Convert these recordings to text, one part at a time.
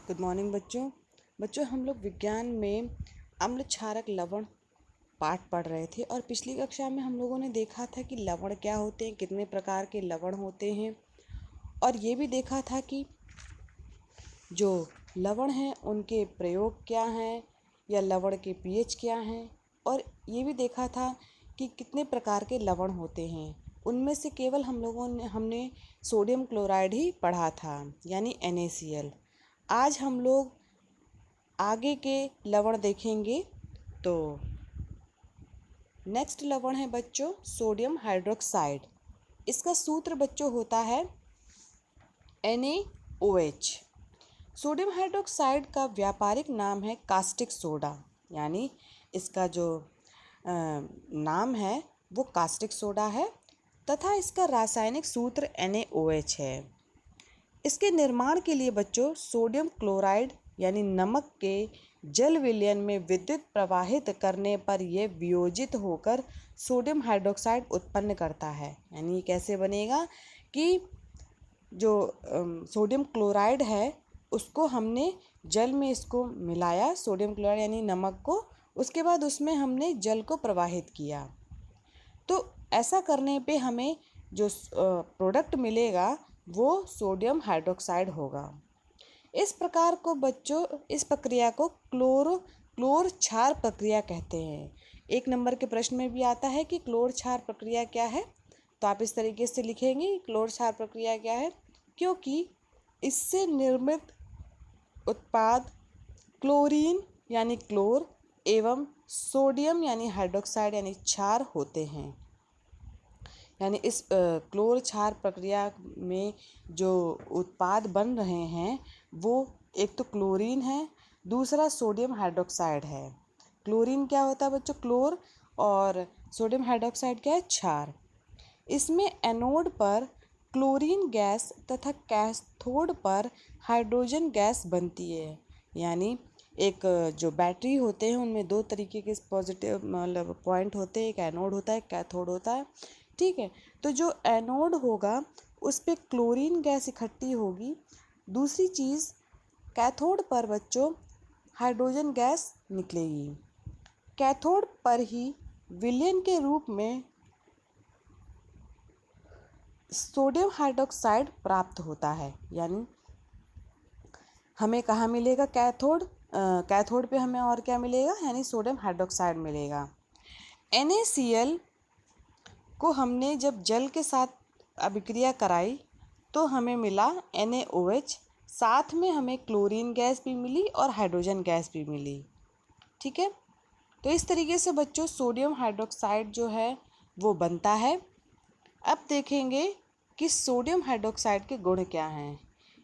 Good morning बच्चों। बच्चों हम लोग विज्ञान में अम्ल क्षारक लवण पाठ पढ़ रहे थे और पिछली कक्षा में हम लोगों ने देखा था कि लवण क्या होते हैं, कितने प्रकार के लवण होते हैं, और ये भी देखा था कि जो लवण हैं उनके प्रयोग क्या हैं या लवण के पीएच क्या हैं, और ये भी देखा था कि कितने प्रकार के लवण होते हैं। उनमें से केवल हमने सोडियम क्लोराइड ही पढ़ा था, यानी NaCl। आज हम लोग आगे के लवण देखेंगे। तो नेक्स्ट लवण है बच्चों सोडियम हाइड्रोक्साइड। इसका सूत्र बच्चों होता है NaOH। सोडियम हाइड्रोक्साइड का व्यापारिक नाम है कास्टिक सोडा, यानी इसका जो नाम है वो कास्टिक सोडा है तथा इसका रासायनिक सूत्र NaOH है। इसके निर्माण के लिए बच्चों सोडियम क्लोराइड यानी नमक के जल विलयन में विद्युत प्रवाहित करने पर यह वियोजित होकर सोडियम हाइड्रोक्साइड उत्पन्न करता है। यानी ये कैसे बनेगा कि जो सोडियम क्लोराइड है उसको हमने जल में इसको मिलाया, सोडियम क्लोराइड यानी नमक को, उसके बाद उसमें हमने जल को प्रवाहित किया। तो ऐसा करने पे हमें जो प्रोडक्ट मिलेगा वो सोडियम हाइड्रोक्साइड होगा। इस प्रकार को बच्चों इस प्रक्रिया को क्लोर क्षार प्रक्रिया कहते हैं। 1 नंबर के प्रश्न में भी आता है कि क्लोर क्षार प्रक्रिया क्या है, तो आप इस तरीके से लिखेंगे क्लोर क्षार प्रक्रिया क्या है, क्योंकि इससे निर्मित उत्पाद क्लोरीन यानी क्लोर एवं सोडियम यानी हाइड्रोक्साइड यानी क्षार होते हैं। यानी इस क्लोर क्षार प्रक्रिया में जो उत्पाद बन रहे हैं वो एक तो क्लोरीन है, दूसरा सोडियम हाइड्रोक्साइड है। क्लोरीन क्या होता है बच्चों, क्लोर, और सोडियम हाइड्रोक्साइड क्या है, क्षार। इसमें एनोड पर क्लोरीन गैस तथा कैथोड पर हाइड्रोजन गैस बनती है। यानी एक जो बैटरी होते हैं उनमें 2 तरीके के पॉजिटिव मतलब पॉइंट होते हैं, एक एनोड होता है, एक कैथोड होता है। ठीक है, तो जो एनोड होगा उस पर क्लोरीन गैस इकट्ठी होगी। दूसरी चीज़ कैथोड पर बच्चों हाइड्रोजन गैस निकलेगी। कैथोड पर ही विलयन के रूप में सोडियम हाइड्रोक्साइड प्राप्त होता है। यानी हमें कहाँ मिलेगा, कैथोड पे हमें और क्या मिलेगा, यानी सोडियम हाइड्रोक्साइड मिलेगा। NaCl को हमने जब जल के साथ अभिक्रिया कराई तो हमें मिला NaOH, साथ में हमें क्लोरीन गैस भी मिली और हाइड्रोजन गैस भी मिली। ठीक है, तो इस तरीके से बच्चों सोडियम हाइड्रोक्साइड जो है वो बनता है। अब देखेंगे कि सोडियम हाइड्रोक्साइड के गुण क्या हैं।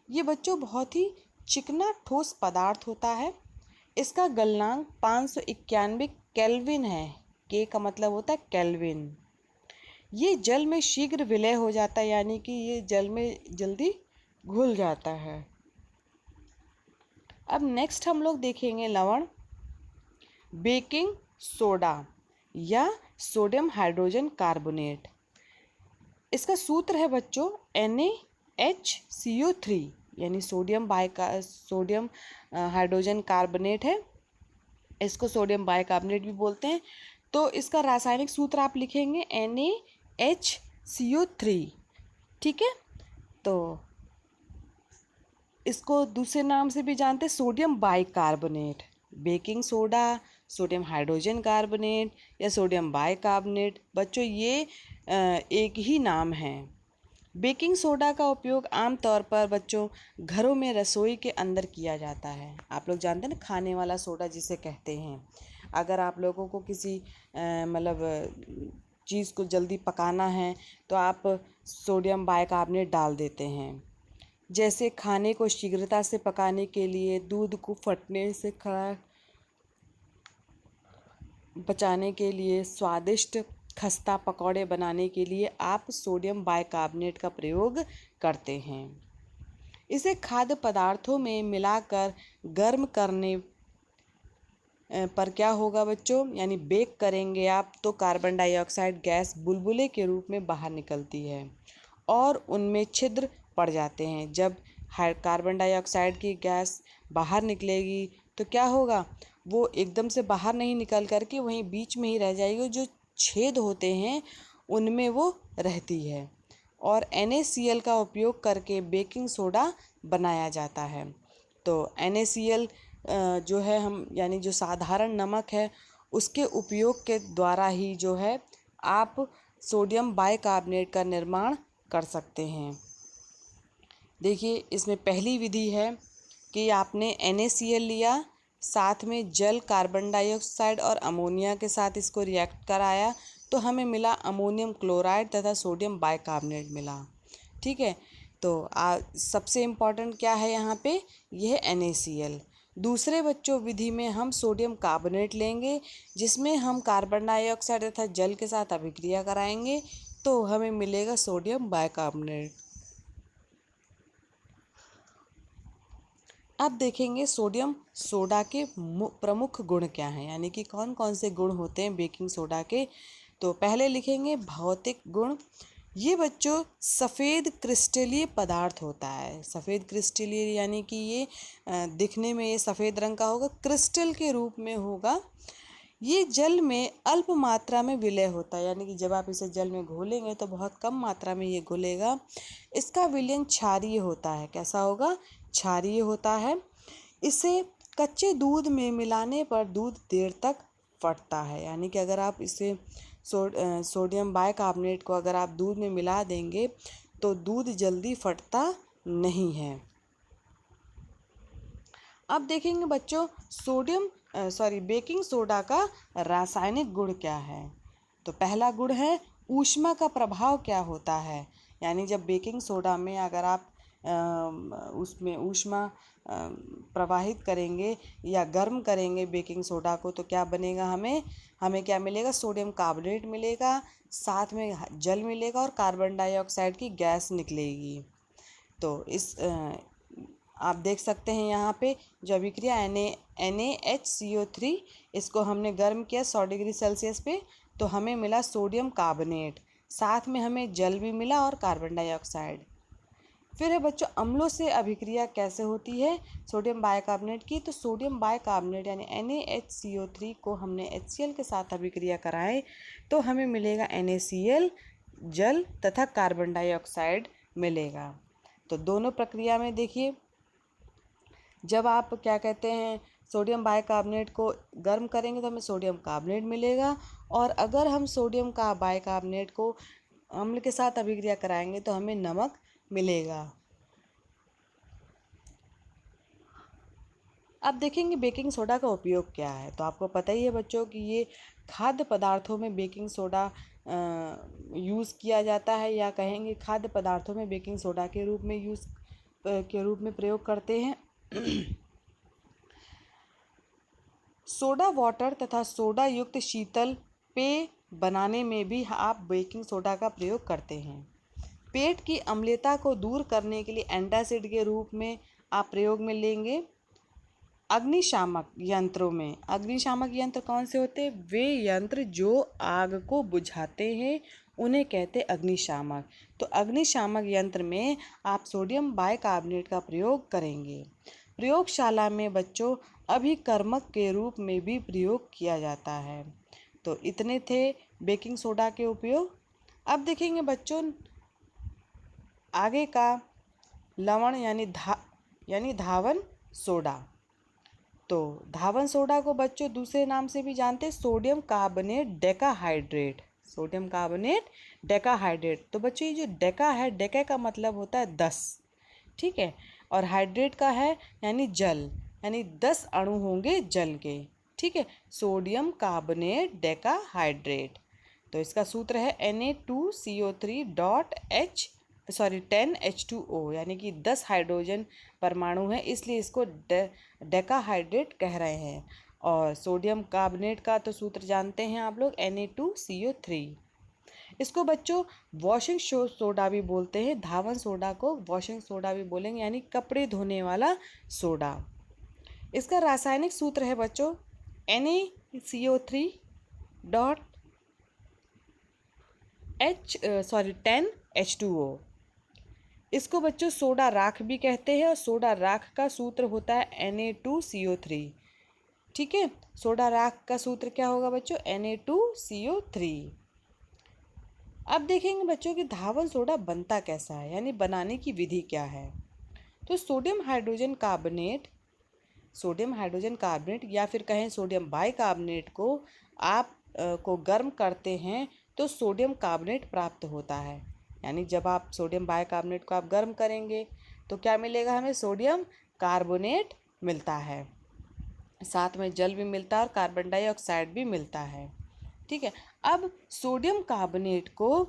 ये बच्चों बहुत ही चिकना ठोस पदार्थ होता है। इसका गलनांक 591 केल्विन है। के का मतलब होता है केल्विन। ये जल में शीघ्र विलय हो जाता है, यानी कि ये जल में जल्दी घुल जाता है। अब नेक्स्ट हम लोग देखेंगे लवण बेकिंग सोडा या सोडियम हाइड्रोजन कार्बोनेट। इसका सूत्र है बच्चों NaHCO3, यानी सोडियम हाइड्रोजन कार्बोनेट है, इसको सोडियम बाइकार्बोनेट भी बोलते हैं। तो इसका रासायनिक सूत्र आप लिखेंगे NaHCO3। ठीक है, तो इसको दूसरे नाम से भी जानते हैं sodium bicarbonate. Baking soda, sodium hydrogen carbonate या सोडियम बाइकार्बोनेट बच्चों ये एक ही नाम है। बेकिंग सोडा का उपयोग आमतौर पर बच्चों घरों में रसोई के अंदर किया जाता है। आप लोग जानते हैं ना, खाने वाला सोडा जिसे कहते हैं। अगर आप लोगों को किसी मतलब चीज़ को जल्दी पकाना है तो आप सोडियम बाइकार्बोनेट डाल देते हैं। जैसे खाने को शीघ्रता से पकाने के लिए, दूध को फटने से खड़ा बचाने के लिए, स्वादिष्ट खस्ता पकौड़े बनाने के लिए आप सोडियम बाइकार्बोनेट का प्रयोग करते हैं। इसे खाद्य पदार्थों में मिलाकर गर्म करने पर क्या होगा बच्चों, यानी बेक करेंगे आप तो कार्बन डाइऑक्साइड गैस बुलबुले के रूप में बाहर निकलती है और उनमें छिद्र पड़ जाते हैं। जब कार्बन डाइऑक्साइड की गैस बाहर निकलेगी तो क्या होगा, वो एकदम से बाहर नहीं निकल करके वहीं बीच में ही रह जाएगी, जो छेद होते हैं उनमें वो रहती है। और NaCl का उपयोग करके बेकिंग सोडा बनाया जाता है। तो NaCl जो है हम यानी जो साधारण नमक है उसके उपयोग के द्वारा ही जो है आप सोडियम बाइकार्बोनेट का निर्माण कर सकते हैं। देखिए इसमें पहली विधि है कि आपने NaCl लिया, साथ में जल, कार्बन डाइऑक्साइड और अमोनिया के साथ इसको रिएक्ट कराया तो हमें मिला अमोनियम क्लोराइड तथा सोडियम बाइकार्बोनेट मिला। ठीक है, तो सबसे इम्पॉर्टेंट क्या है यहाँ पे, यह NaCl। दूसरे बच्चों विधि में हम सोडियम कार्बोनेट लेंगे, जिसमें हम कार्बन डाइऑक्साइड तथा जल के साथ अभिक्रिया कराएंगे तो हमें मिलेगा सोडियम बाइकार्बोनेट। अब देखेंगे सोडियम सोडा के प्रमुख गुण क्या हैं, यानी कि कौन कौन से गुण होते हैं बेकिंग सोडा के। तो पहले लिखेंगे भौतिक गुण। ये बच्चों सफ़ेद क्रिस्टलीय पदार्थ होता है। सफ़ेद क्रिस्टलीय यानी कि ये दिखने में ये सफ़ेद रंग का होगा, क्रिस्टल के रूप में होगा। ये जल में अल्प मात्रा में विलय होता है, यानी कि जब आप इसे जल में घोलेंगे तो बहुत कम मात्रा में ये घुलेगा। इसका विलयन क्षारीय होता है। कैसा होगा, क्षारीय होता है। इसे कच्चे दूध में मिलाने पर दूध देर तक फटता है, यानी कि अगर आप इसे सोडियम बाइकार्बोनेट को अगर आप दूध में मिला देंगे तो दूध जल्दी फटता नहीं है। अब देखेंगे बच्चों बेकिंग सोडा का रासायनिक गुण क्या है। तो पहला गुण है ऊष्मा का प्रभाव क्या होता है, यानी जब बेकिंग सोडा में अगर आप उसमें ऊष्मा प्रवाहित करेंगे या गर्म करेंगे बेकिंग सोडा को तो क्या बनेगा, हमें क्या मिलेगा, सोडियम कार्बोनेट मिलेगा, साथ में जल मिलेगा और कार्बन डाइऑक्साइड की गैस निकलेगी। तो इस आप देख सकते हैं यहाँ पे जो अभिक्रिया NaHCO3, इसको हमने गर्म किया 100 डिग्री सेल्सियस पे तो हमें मिला सोडियम कार्बोनेट, साथ में हमें जल भी मिला और कार्बन डाइऑक्साइड। फिर है बच्चों अम्लों से अभिक्रिया कैसे होती है सोडियम बाइकार्बोनेट की। तो सोडियम बाइकार्बोनेट यानी NaHCO3 को हमने HCl के साथ अभिक्रिया कराए तो हमें मिलेगा NaCl, जल तथा कार्बन डाइऑक्साइड मिलेगा। तो दोनों प्रक्रिया में देखिए, जब आप क्या कहते हैं सोडियम बाइकार्बोनेट को गर्म करेंगे तो हमें सोडियम कार्बोनेट मिलेगा, और अगर हम सोडियम का बाइकार्बोनेट को अम्ल के साथ अभिक्रिया कराएंगे तो हमें नमक मिलेगा। अब देखेंगे बेकिंग सोडा का उपयोग क्या है। तो आपको पता ही है बच्चों कि ये खाद्य पदार्थों में बेकिंग सोडा यूज़ किया जाता है, या कहेंगे खाद्य पदार्थों में बेकिंग सोडा के रूप में प्रयोग करते हैं। सोडा वाटर तथा सोडा युक्त शीतल पेय बनाने में भी आप बेकिंग सोडा का प्रयोग करते हैं। पेट की अम्लता को दूर करने के लिए एंटासिड के रूप में आप प्रयोग में लेंगे। अग्निशामक यंत्रों में, अग्निशामक यंत्र कौन से होते हैं, वे यंत्र जो आग को बुझाते हैं उन्हें कहते हैं अग्निशामक। तो अग्निशामक यंत्र में आप सोडियम बाइकार्बोनेट का प्रयोग करेंगे। प्रयोगशाला में बच्चों अभिकर्मक के रूप में भी प्रयोग किया जाता है। तो इतने थे बेकिंग सोडा के उपयोग। अब देखेंगे बच्चों आगे का लवण यानी धावन सोडा। तो धावन सोडा को बच्चों दूसरे नाम से भी जानते हैं sodium carbonate decahydrate. Sodium carbonate decahydrate. तो बच्चों ये जो डेका है, डेका का मतलब होता है 10, ठीक है, और हाइड्रेट का है यानी जल, यानी 10 अणु होंगे जल के, ठीक है, सोडियम कार्बोनेट डेकाहाइड्रेट। तो इसका सूत्र है Na2CO3.10H2O, यानी कि 10 हाइड्रोजन परमाणु है, इसलिए इसको डेकाहाइड्रेट कह रहे हैं। और सोडियम कार्बोनेट का तो सूत्र जानते हैं आप लोग, Na2CO3। इसको बच्चों वॉशिंग सोडा भी बोलते हैं। धावन सोडा को वॉशिंग सोडा भी बोलेंगे, यानी कपड़े धोने वाला सोडा। इसका रासायनिक सूत्र है बच्चों Na2CO3.10H2O। इसको बच्चों सोडा राख भी कहते हैं और सोडा राख का सूत्र होता है Na2CO3। ठीक है, सोडा राख का सूत्र क्या होगा बच्चों? Na2CO3। अब देखेंगे बच्चों कि धावन सोडा बनता कैसा है, यानी बनाने की विधि क्या है। तो सोडियम हाइड्रोजन कार्बोनेट या फिर कहें सोडियम बाइकार्बोनेट को आप को गर्म करते हैं तो सोडियम कार्बोनेट प्राप्त होता है। यानी जब आप सोडियम बाइकार्बोनेट को आप गर्म करेंगे तो क्या मिलेगा हमें? सोडियम कार्बोनेट मिलता है, साथ में जल भी मिलता है और कार्बन डाइऑक्साइड भी मिलता है। ठीक है, अब सोडियम कार्बोनेट को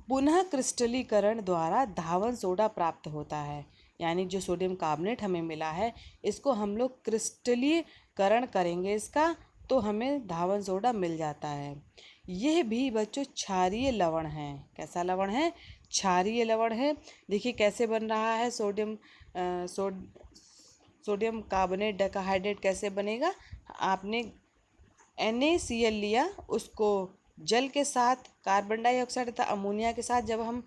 पुनः क्रिस्टलीकरण द्वारा धावन सोडा प्राप्त होता है। यानी जो सोडियम कार्बोनेट हमें मिला है इसको हम लोग क्रिस्टलीकरण करेंगे इसका, तो हमें धावन सोडा मिल जाता है। यह भी बच्चों क्षारीय लवण है। कैसा लवण है? क्षारीय लवण है। देखिए कैसे बन रहा है सोडियम कार्बोनेट डेकाहाइड्रेट कैसे बनेगा? आपने NaCl लिया, उसको जल के साथ, कार्बन डाइऑक्साइड तथा अमोनिया के साथ जब हम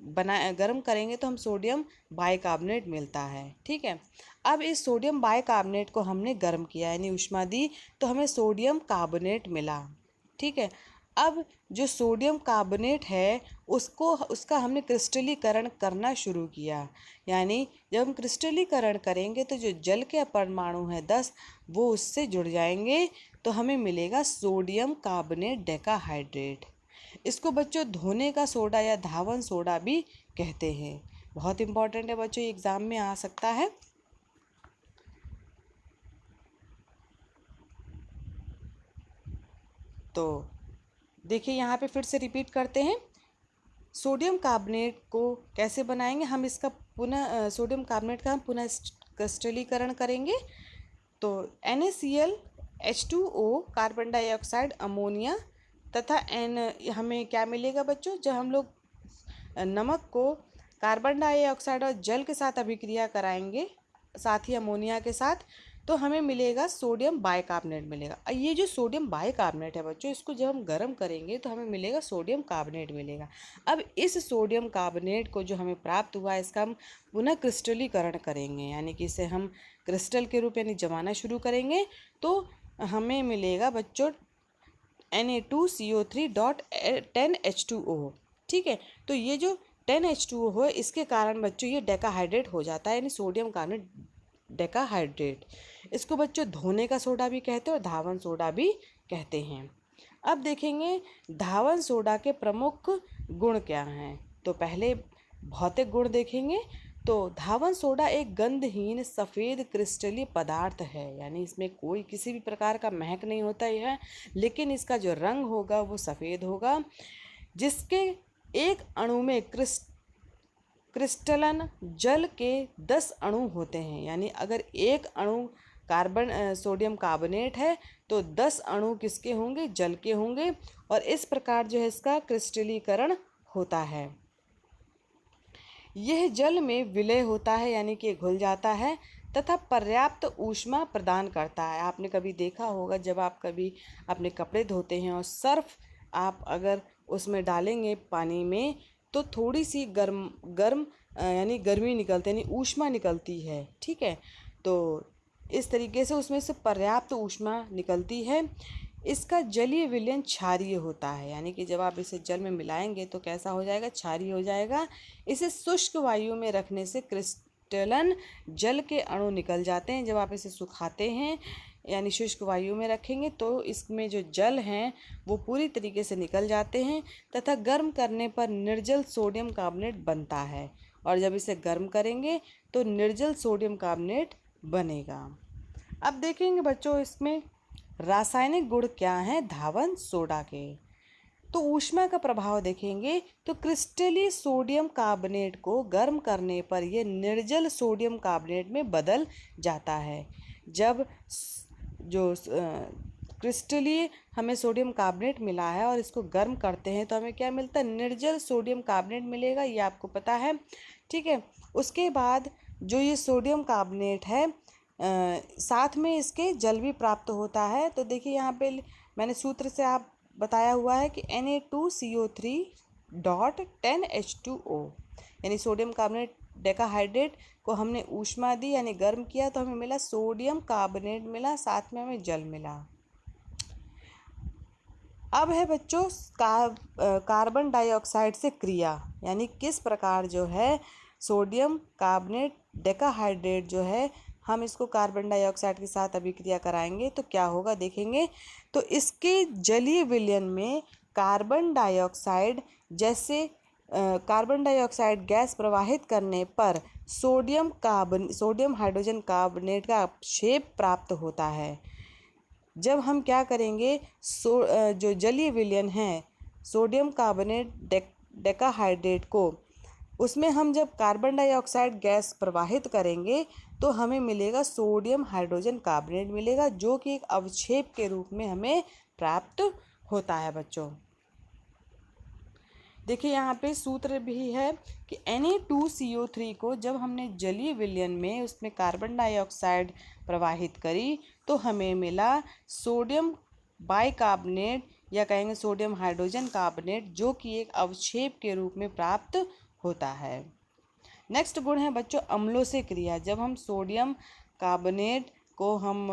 गर्म करेंगे तो हम सोडियम बाइकार्बोनेट मिलता है। ठीक है, अब इस सोडियम बाइकार्बोनेट को हमने गर्म किया यानी ऊष्मा दी तो हमें सोडियम कार्बोनेट मिला। ठीक है, अब जो सोडियम कार्बोनेट है उसका हमने क्रिस्टलीकरण करना शुरू किया। यानी जब हम क्रिस्टलीकरण करेंगे तो जो जल के परमाणु हैं 10 वो उससे जुड़ जाएंगे तो हमें मिलेगा सोडियम कार्बोनेट डेकाहाइड्रेट। इसको बच्चों धोने का सोडा या धावन सोडा भी कहते हैं। बहुत इंपॉर्टेंट है बच्चों, एग्जाम में आ सकता है। तो देखिए यहाँ पे फिर से रिपीट करते हैं, सोडियम कार्बोनेट को कैसे बनाएंगे हम। इसका पुनः सोडियम कार्बोनेट का हम पुनः क्रिस्टलीकरण करेंगे तो NaCl, H2O, carbon dioxide, ammonia तथा हमें क्या मिलेगा बच्चों? जब हम लोग नमक को कार्बन डाइऑक्साइड और जल के साथ अभिक्रिया कराएंगे, साथ ही अमोनिया के साथ, तो हमें मिलेगा सोडियम बाइकार्बोनेट मिलेगा। ये जो सोडियम बाइकार्बोनेट है बच्चों, इसको जब हम गर्म करेंगे तो हमें मिलेगा सोडियम कार्बोनेट मिलेगा। अब इस सोडियम कार्बोनेट को जो हमें प्राप्त हुआ इसका हम पुनः क्रिस्टलीकरण करेंगे, यानी कि इसे हम क्रिस्टल के रूप यानी जमाना शुरू करेंगे तो हमें मिलेगा बच्चों Na2CO3.10H2O। ठीक है, तो ये जो 10H2O है इसके कारण बच्चों ये डेकाहाइड्रेट हो जाता है, यानी सोडियम कार्बोनेट डेकाहाइड्रेट। इसको बच्चों धोने का सोडा भी कहते हैं और धावन सोडा भी कहते हैं। अब देखेंगे धावन सोडा के प्रमुख गुण क्या हैं। तो पहले भौतिक गुण देखेंगे। तो धावन सोडा एक गंधहीन सफ़ेद क्रिस्टलीय पदार्थ है, यानी इसमें कोई किसी भी प्रकार का महक नहीं होता है, लेकिन इसका जो रंग होगा वो सफ़ेद होगा, जिसके एक अणु में क्रिस्टलन जल के 10 अणु होते हैं। यानी अगर एक अणु सोडियम कार्बोनेट है तो 10 अणु किसके होंगे? जल के होंगे, और इस प्रकार जो है इसका क्रिस्टलीकरण होता है। यह जल में विलय होता है, यानी कि घुल जाता है तथा पर्याप्त ऊष्मा प्रदान करता है। आपने कभी देखा होगा जब आप कभी अपने कपड़े धोते हैं और सर्फ आप अगर उसमें डालेंगे पानी में तो थोड़ी सी गर्म यानी गर्मी निकलती है, यानी ऊष्मा निकलती है। ठीक है, तो इस तरीके से उसमें से पर्याप्त ऊष्मा निकलती है। इसका जलीय विलयन क्षारीय होता है, यानी कि जब आप इसे जल में मिलाएंगे तो कैसा हो जाएगा? क्षारीय हो जाएगा। इसे शुष्क वायु में रखने से क्रिस्टलन जल के अणु निकल जाते हैं। जब आप इसे सुखाते हैं यानी शुष्क वायु में रखेंगे तो इसमें जो जल हैं वो पूरी तरीके से निकल जाते हैं तथा गर्म करने पर निर्जल सोडियम कार्बोनेट बनता है, और जब इसे गर्म करेंगे तो निर्जल सोडियम कार्बोनेट बनेगा। अब देखेंगे बच्चों इसमें रासायनिक गुण क्या हैं धावन सोडा के। तो ऊष्मा का प्रभाव देखेंगे तो क्रिस्टलीय सोडियम कार्बोनेट को गर्म करने पर यह निर्जल सोडियम कार्बोनेट में बदल जाता है। जब जो क्रिस्टलीय हमें सोडियम कार्बोनेट मिला है और इसको गर्म करते हैं तो हमें क्या मिलता है? निर्जल सोडियम कार्बोनेट मिलेगा, ये आपको पता है। ठीक है, उसके बाद जो ये सोडियम कार्बोनेट है साथ में इसके जल भी प्राप्त होता है। तो देखिए यहाँ पे मैंने सूत्र से आप बताया हुआ है कि Na2CO3.10H2O, यानी सोडियम कार्बोनेट डेकाहाइड्रेट को हमने ऊष्मा दी यानी गर्म किया तो हमें मिला सोडियम कार्बोनेट मिला, साथ में हमें जल मिला। अब है बच्चों कार्बन डाइऑक्साइड से क्रिया, यानी किस प्रकार जो है सोडियम कार्बोनेट डेकाहाइड्रेट जो है हम इसको कार्बन डाइऑक्साइड के साथ अभिक्रिया कराएंगे तो क्या होगा देखेंगे। तो इसके जलीय विलयन में कार्बन डाइऑक्साइड जैसे कार्बन डाइऑक्साइड गैस प्रवाहित करने पर सोडियम हाइड्रोजन कार्बोनेट का अपक्षेप प्राप्त होता है। जब हम क्या करेंगे जो जलीय विलयन है सोडियम कार्बोनेट डेकाहाइड्रेट को, उसमें हम जब कार्बन डाइऑक्साइड गैस प्रवाहित करेंगे तो हमें मिलेगा सोडियम हाइड्रोजन कार्बोनेट मिलेगा, जो कि एक अवक्षेप के रूप में हमें प्राप्त होता है। बच्चों देखिए यहाँ पे सूत्र भी है कि Na2CO3 को जब हमने जलीय विलयन में उसमें कार्बन डाइऑक्साइड प्रवाहित करी तो हमें मिला सोडियम बाइकार्बोनेट या कहेंगे सोडियम हाइड्रोजन कार्बोनेट, जो कि एक अवक्षेप के रूप में प्राप्त होता है। नेक्स्ट गुण है बच्चों अम्लों से क्रिया। जब हम सोडियम कार्बोनेट को हम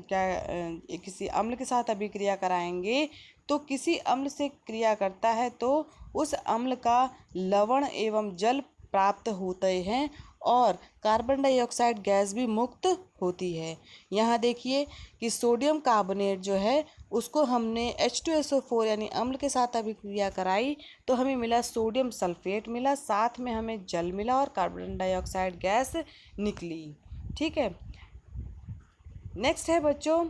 किसी अम्ल के साथ अभिक्रिया कराएंगे तो किसी अम्ल से क्रिया करता है तो उस अम्ल का लवण एवं जल प्राप्त होते हैं और कार्बन डाइऑक्साइड गैस भी मुक्त होती है। यहाँ देखिए कि सोडियम कार्बोनेट जो है उसको हमने H2SO4 यानी अम्ल के साथ अभिक्रिया कराई तो हमें मिला सोडियम सल्फेट मिला, साथ में हमें जल मिला और कार्बन डाइऑक्साइड गैस निकली। ठीक है, नेक्स्ट है बच्चों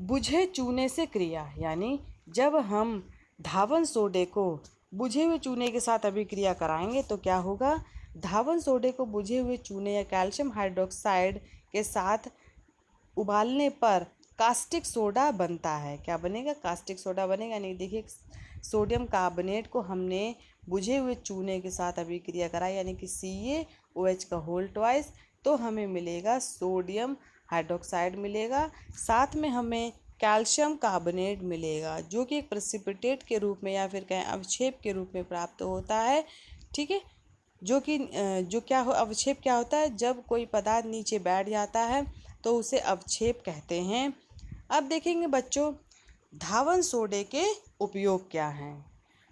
बुझे चूने से क्रिया, यानी जब हम धावन सोडे को बुझे हुए चूने के साथ अभिक्रिया कराएंगे तो क्या होगा। धावन सोडे को बुझे हुए चूने या कैल्शियम हाइड्रोक्साइड के साथ उबालने पर कास्टिक सोडा बनता है। क्या बनेगा, कास्टिक सोडा बनेगा। नहीं देखिए सोडियम कार्बोनेट को हमने बुझे हुए चूने के साथ अभिक्रिया कराई यानी कि CaOH का होल ट्वाइस, तो हमें मिलेगा सोडियम हाइड्रोक्साइड मिलेगा, साथ में हमें कैल्शियम कार्बोनेट मिलेगा, जो कि एक प्रेसिपिटेट के रूप में या फिर कहें अवक्षेप के रूप में प्राप्त होता है। ठीक है, जो क्या हो अवक्षेप क्या होता है, जब कोई पदार्थ नीचे बैठ जाता है तो उसे अवक्षेप कहते हैं। अब देखेंगे बच्चों धावन सोडे के उपयोग क्या हैं।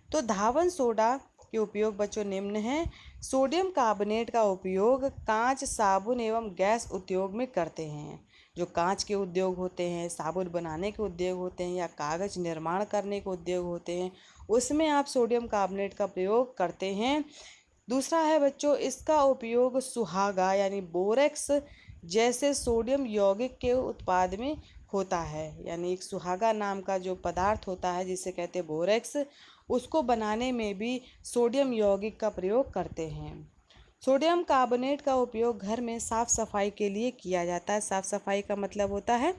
तो धावन सोडा के उपयोग बच्चों निम्न हैं। सोडियम कार्बोनेट का उपयोग कांच, साबुन एवं गैस उद्योग में करते हैं। जो कांच के उद्योग होते हैं, साबुन बनाने के उद्योग होते हैं या कागज निर्माण करने के उद्योग होते हैं, उसमें आप सोडियम कार्बोनेट का प्रयोग करते हैं। दूसरा है बच्चों इसका उपयोग सुहागा यानी बोरेक्स जैसे सोडियम यौगिक के उत्पाद में होता है। यानी एक सुहागा नाम का जो पदार्थ होता है जिसे कहते हैं बोरेक्स, उसको बनाने में भी सोडियम यौगिक का प्रयोग करते हैं। सोडियम कार्बोनेट का उपयोग घर में साफ सफाई के लिए किया जाता है। साफ सफाई का मतलब होता है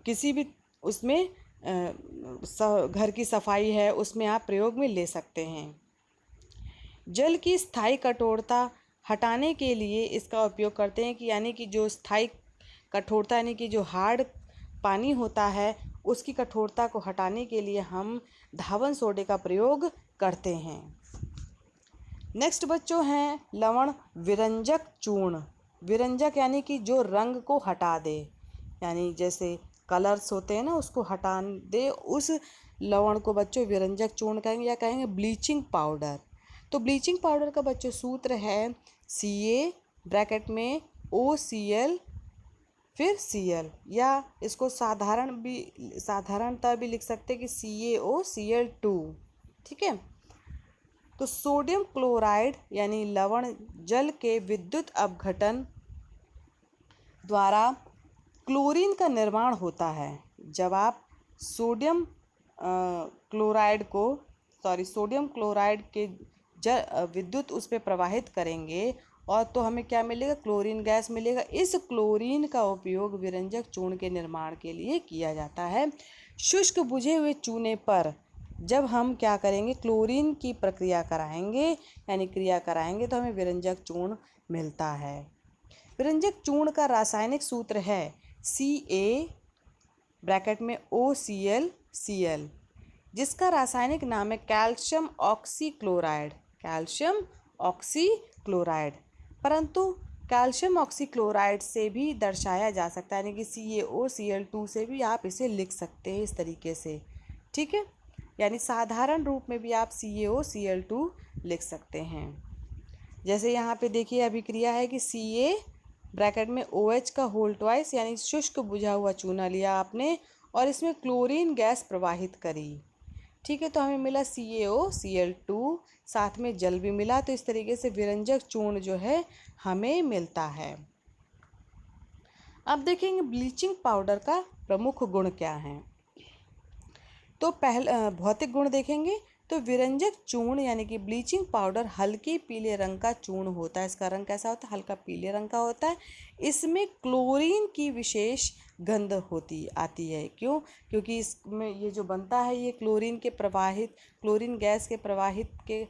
किसी भी उसमें घर की सफाई है उसमें आप प्रयोग में ले सकते हैं। जल की स्थायी कठोरता हटाने के लिए इसका उपयोग करते हैं कि यानी कि जो स्थायी कठोरता यानी कि जो हार्ड पानी होता है उसकी कठोरता को हटाने के लिए हम धावन सोडे का प्रयोग करते हैं। नेक्स्ट बच्चों हैं लवण विरंजक चूर्ण। विरंजक यानी कि जो रंग को हटा दे, यानी जैसे कलर्स होते हैं ना उसको हटा दे, उस लवण को बच्चों विरंजक चूर्ण कहेंगे या कहेंगे ब्लीचिंग पाउडर। तो ब्लीचिंग पाउडर का बच्चों सूत्र है Ca ब्रैकेट में OCl फिर Cl, या इसको साधारणतः भी लिख सकते हैं कि CaOCl2। ठीक है, तो सोडियम क्लोराइड यानी लवण जल के विद्युत अपघटन द्वारा क्लोरीन का निर्माण होता है। जब आप सोडियम क्लोराइड के विद्युत उस पर प्रवाहित करेंगे और तो हमें क्या मिलेगा, क्लोरीन गैस मिलेगा। इस क्लोरीन का उपयोग विरंजक चूर्ण के निर्माण के लिए किया जाता है। शुष्क बुझे हुए चूने पर जब हम क्या करेंगे, क्लोरीन की प्रक्रिया कराएंगे यानी क्रिया कराएंगे तो हमें विरंजक चूर्ण मिलता है। विरंजक चूर्ण का रासायनिक सूत्र है Ca ब्रैकेट में OClCl, जिसका रासायनिक नाम है कैल्शियम ऑक्सीक्लोराइड। Calcium oxychloride. परंतु कैल्शियम ऑक्सीक्लोराइड से भी दर्शाया जा सकता है, यानी कि CaOCl2 से भी आप इसे लिख सकते हैं इस तरीके से, ठीक है। यानी साधारण रूप में भी आप CaOCl2 लिख सकते हैं। जैसे यहाँ पे देखिए अभिक्रिया है कि Ca ब्रैकेट में OH का होल ट्वाइस यानी शुष्क बुझा हुआ चूना लिया आपने और इसमें क्लोरीन गैस प्रवाहित करी, ठीक है। तो हमें मिला CaOCl2, साथ में जल भी मिला। तो इस तरीके से विरंजक चूर्ण जो है हमें मिलता है। अब देखेंगे ब्लीचिंग पाउडर का प्रमुख गुण क्या है। तो पहला भौतिक गुण देखेंगे तो विरंजक चूर्ण यानी कि ब्लीचिंग पाउडर हल्के पीले रंग का चूर्ण होता है। इसका रंग कैसा होता है? हल्का पीले रंग का होता है। इसमें क्लोरीन की विशेष गंध आती है। क्यों? क्योंकि इसमें ये जो बनता है ये क्लोरीन गैस के प्रवाहित के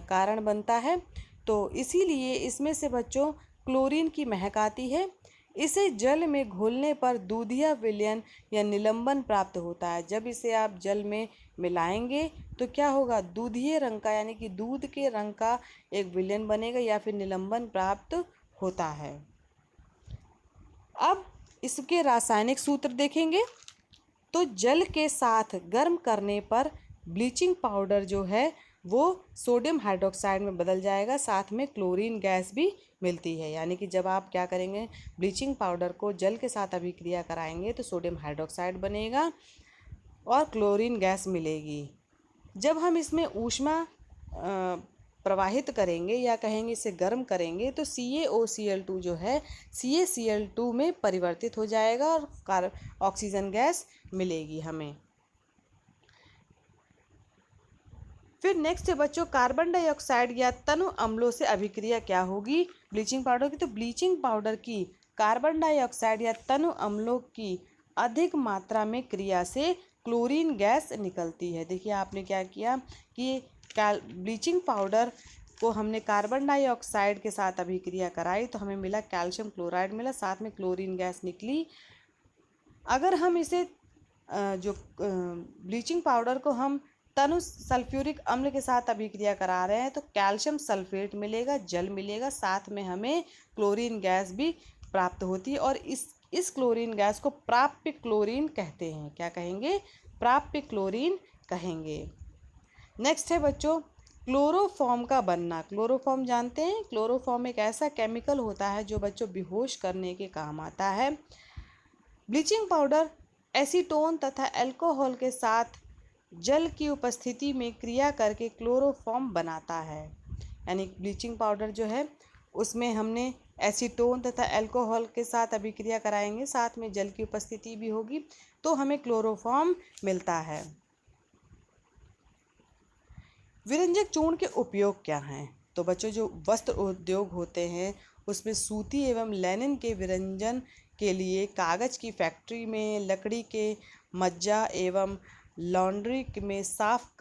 कारण बनता है। तो इसीलिए इसमें से बच्चों क्लोरीन की महक आती है। इसे जल में घोलने पर दूधिया विलयन या निलंबन प्राप्त होता है। जब इसे आप जल में मिलाएंगे तो क्या होगा? दूधिये रंग का यानी कि दूध के रंग का एक विलयन बनेगा या फिर निलंबन प्राप्त होता है। अब इसके रासायनिक सूत्र देखेंगे तो जल के साथ गर्म करने पर ब्लीचिंग पाउडर जो है वो सोडियम हाइड्रोक्साइड में बदल जाएगा, साथ में क्लोरीन गैस भी मिलती है। यानी कि जब आप क्या करेंगे, ब्लीचिंग पाउडर को जल के साथ अभिक्रिया कराएंगे तो सोडियम हाइड्रोक्साइड बनेगा और क्लोरीन गैस मिलेगी। जब हम इसमें ऊष्मा प्रवाहित करेंगे या कहेंगे इसे गर्म करेंगे तो CaOCl2 जो है CaCl2 में परिवर्तित हो जाएगा और ऑक्सीजन गैस मिलेगी हमें। फिर नेक्स्ट है बच्चों कार्बन डाइऑक्साइड या तनु अम्लों से अभिक्रिया क्या होगी ब्लीचिंग पाउडर की। तो ब्लीचिंग पाउडर की कार्बन डाइऑक्साइड या तनु अम्लों की अधिक मात्रा में क्रिया से क्लोरीन गैस निकलती है। देखिए आपने क्या किया कि ब्लीचिंग पाउडर को हमने कार्बन डाइऑक्साइड के साथ अभिक्रिया कराई तो हमें मिला कैल्शियम क्लोराइड मिला, साथ में क्लोरीन गैस निकली। अगर हम इसे जो ब्लीचिंग पाउडर को हम तनु सल्फ्यूरिक अम्ल के साथ अभिक्रिया करा रहे हैं तो कैल्शियम सल्फेट मिलेगा, जल मिलेगा, साथ में हमें क्लोरीन गैस भी प्राप्त होती है और इस क्लोरीन गैस को प्राप्य क्लोरीन कहते हैं। क्या कहेंगे? प्राप्य क्लोरीन कहेंगे। नेक्स्ट है बच्चों क्लोरोफॉर्म का बनना। क्लोरोफॉर्म जानते हैं? क्लोरोफॉर्म एक ऐसा केमिकल होता है जो बच्चों बेहोश करने के काम आता है। ब्लीचिंग पाउडर एसीटोन तथा अल्कोहल के साथ जल की उपस्थिति में क्रिया करके क्लोरोफॉर्म बनाता है। यानी ब्लीचिंग पाउडर जो है उसमें हमने एसीटोन तथा अल्कोहल के साथ अभिक्रिया कराएंगे, साथ में जल की उपस्थिति भी होगी तो हमें क्लोरोफॉर्म मिलता है। विरंजक चूर्ण के उपयोग क्या हैं? तो बच्चों जो वस्त्र उद्योग होते हैं उसमें सूती एवं लैनिन के विरंजन के लिए कागज़ की फैक्ट्री में, लकड़ी के मज्जा एवं लॉन्ड्री में साफ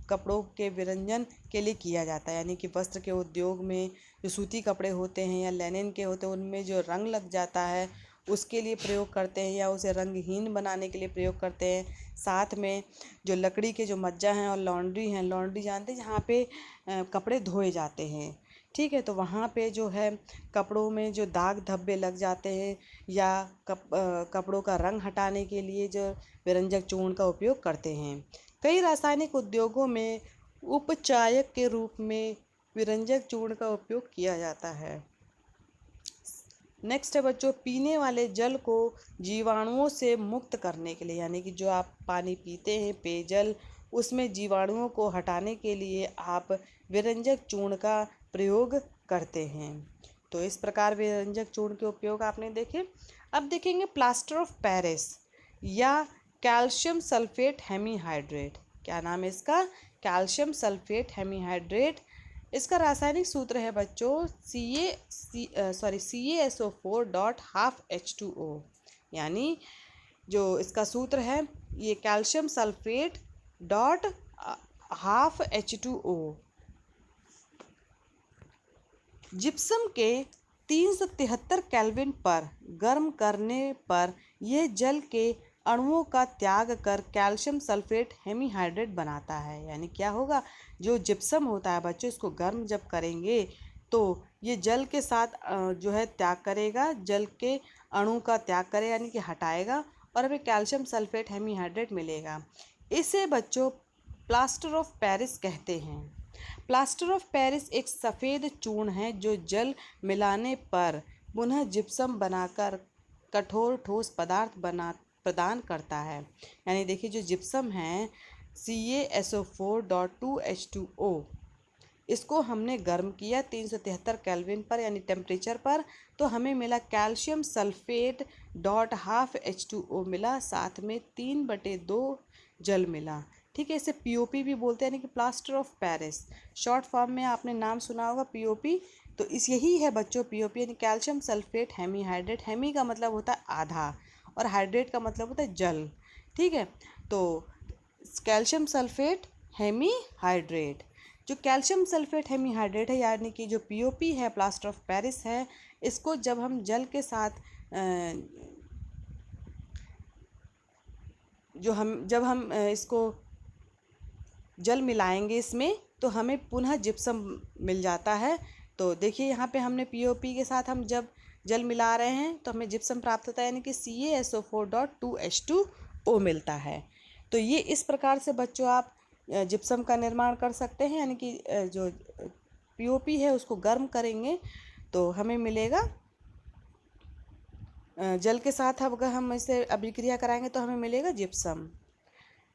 कपड़ों के विरंजन के लिए किया जाता है। यानी कि वस्त्र के उद्योग में जो सूती कपड़े होते हैं या लैनिन के होते हैं उनमें जो रंग लग जाता है उसके लिए प्रयोग करते हैं या उसे रंगहीन बनाने के लिए प्रयोग करते हैं। साथ में जो लकड़ी के जो मज्जा हैं और लॉन्ड्री हैं, लॉन्ड्री जानते हैं जहाँ पे कपड़े धोए जाते हैं, ठीक है। तो वहाँ पे जो है कपड़ों में जो दाग धब्बे लग जाते हैं या कपड़ों का रंग हटाने के लिए जो विरंजक चूर्ण का उपयोग करते हैं। कई रासायनिक उद्योगों में उपचायक के रूप में विरंजक चूर्ण का उपयोग किया जाता है। नेक्स्ट है बच्चों पीने वाले जल को जीवाणुओं से मुक्त करने के लिए, यानी कि जो आप पानी पीते हैं पेयजल उसमें जीवाणुओं को हटाने के लिए आप विरंजक चूर्ण का प्रयोग करते हैं। तो इस प्रकार विरंजक चूर्ण के उपयोग आपने देखे। अब देखेंगे प्लास्टर ऑफ पेरिस या कैल्शियम सल्फेट हेमीहाइड्रेट। क्या नाम है इसका? Calcium sulphate hemihydrate. इसका रासायनिक सूत्र है बच्चों CaSO4.12H2O। यानी जो इसका सूत्र है ये calcium sulphate dot half H2O। Gypsum के 373 केल्विन पर गर्म करने पर यह जल के अणुओं का त्याग कर कैल्शियम सल्फेट हेमीहाइड्रेट बनाता है। यानी क्या होगा, जो जिप्सम होता है बच्चों, इसको गर्म जब करेंगे तो ये जल के साथ जो है त्याग करेगा, जल के अणु का त्याग करेगा यानी कि हटाएगा, और हमें कैल्शियम सल्फेट हेमीहाइड्रेट मिलेगा। इसे बच्चों प्लास्टर ऑफ पेरिस कहते हैं। प्लास्टर ऑफ पेरिस एक सफ़ेद चूर्ण है जो जल मिलाने पर पुनः जिप्सम बनाकर कठोर ठोस पदार्थ प्रदान करता है। यानी देखिए जो जिप्सम है CaSO4.2H2O, इसको हमने गर्म किया 373 केल्विन पर यानी टेम्परेचर पर, तो हमें मिला कैल्शियम सल्फेट .12H2O मिला, साथ में 3/2 जल मिला। ठीक है, इसे POP भी बोलते हैं यानी कि plaster of Paris. Short form में आपने नाम सुना होगा POP, तो इस यही है बच्चों POP यानी कैल्शियम सल्फेट हेमीहाइड्रेट। हेमी का मतलब होता है आधा और हाइड्रेट का मतलब होता है जल। ठीक है, तो कैल्शियम सल्फेट हेमीहाइड्रेट, जो कैल्शियम सल्फेट हेमीहाइड्रेट है यानी कि जो POP है, प्लास्टर ऑफ पेरिस है, इसको जब हम जल के साथ जब हम इसको जल मिलाएंगे इसमें, तो हमें पुनः जिप्सम मिल जाता है। तो देखिए यहाँ पे हमने POP के साथ हम जब जल मिला रहे हैं तो हमें जिप्सम प्राप्त होता है यानी कि CaSO4.2H2O मिलता है। तो ये इस प्रकार से बच्चों आप जिप्सम का निर्माण कर सकते हैं, यानी कि जो POP है उसको गर्म करेंगे तो हमें मिलेगा, जल के साथ अगर हम इसे अभिक्रिया कराएंगे तो हमें मिलेगा जिप्सम।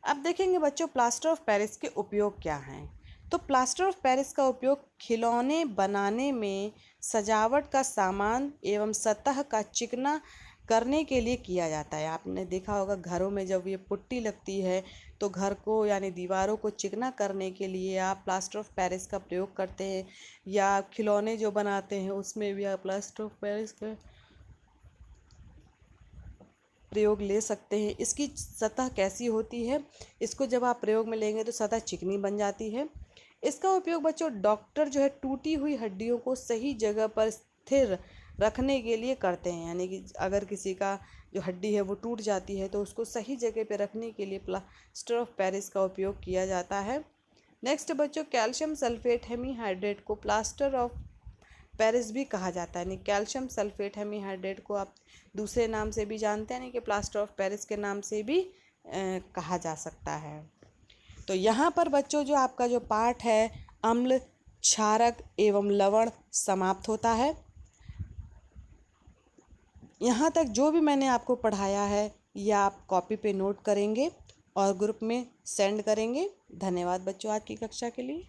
अब देखेंगे बच्चों प्लास्टर ऑफ पेरिस के उपयोग क्या हैं। तो प्लास्टर ऑफ पेरिस का उपयोग खिलौने बनाने में, सजावट का सामान एवं सतह का चिकना करने के लिए किया जाता है। आपने देखा होगा घरों में जब ये पुट्टी लगती है तो घर को यानी दीवारों को चिकना करने के लिए आप प्लास्टर ऑफ पेरिस का प्रयोग करते हैं, या खिलौने जो बनाते हैं उसमें भी आप प्लास्टर ऑफ पेरिस का प्रयोग ले सकते हैं। इसकी सतह कैसी होती है, इसको जब आप प्रयोग में लेंगे तो सतह चिकनी बन जाती है। इसका उपयोग बच्चों डॉक्टर जो है टूटी हुई हड्डियों को सही जगह पर स्थिर रखने के लिए करते हैं। यानी कि अगर किसी का जो हड्डी है वो टूट जाती है तो उसको सही जगह पे रखने के लिए प्लास्टर ऑफ पेरिस का उपयोग किया जाता है। नेक्स्ट बच्चों कैल्शियम सल्फेट हेमीहाइड्रेट को प्लास्टर ऑफ पेरिस भी कहा जाता है। यानी कैल्शियम सल्फेट हेमीहाइड्रेट को आप दूसरे नाम से भी जानते हैं, यानी कि प्लास्टर ऑफ पेरिस के नाम से भी कहा जा सकता है। तो यहाँ पर बच्चों जो आपका जो पाठ है अम्ल, क्षारक एवं लवण समाप्त होता है। यहाँ तक जो भी मैंने आपको पढ़ाया है यह आप कॉपी पे नोट करेंगे और ग्रुप में सेंड करेंगे। धन्यवाद बच्चों आज की कक्षा के लिए।